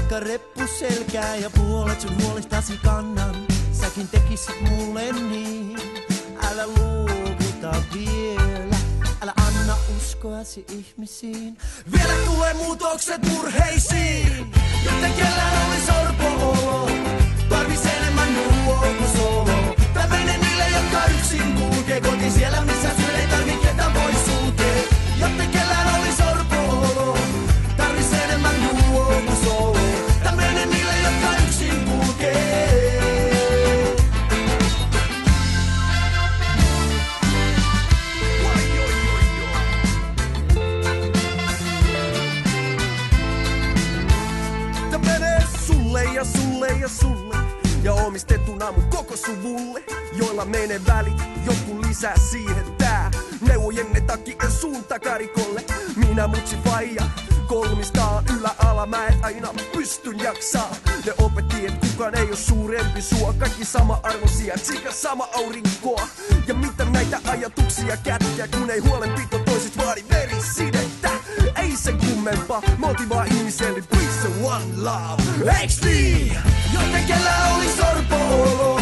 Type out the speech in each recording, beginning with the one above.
Jalka reppu selkää ja puolet sun huolistasi kannan. Säkin tekisit mulle niin. Älä luovuta vielä. Älä anna uskoasi ihmisiin. Vielä tulee muutokset murheisiin. Joten kellään oli sorpo-olo. Tarvis enemmän nuo kuin solo. Tää menee niille, jotka yksin kulkee kotiin siellä, missä syö ei tarvi ketään voi sulkee. Joten kellään oli sorpo-olo. Tarvis enemmän nuo kuin solo. Tää menee niille, jotka yksin kulkee. Tää menee sulle ja sulle ja sulle. Ja omistettuna mun koko suvulle, joilla menee välit, joku lisää siihen tää. Neuvojenne takia suun takarikolle, minä mutsi faija. Kolmistaan ylä-ala, mä en aina pystyn jaksaa. Ne opetti, et kukaan ei oo suurempi sua. Kaikki sama arvoisia, tsika sama aurinkoa. Ja mitä näitä ajatuksia kätkeä, kun ei huolenpito toiset vaadi verisidettä. Ei sen kummempaa, motivaa ihmiselle, peace and one love. Eiks niin? Joten kellään oli sorpo-olo.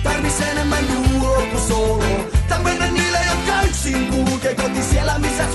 Tarvis enemmän nuo kuin solo. Tää mennä niille, jotka yksin kulkee kotiin siellä, missä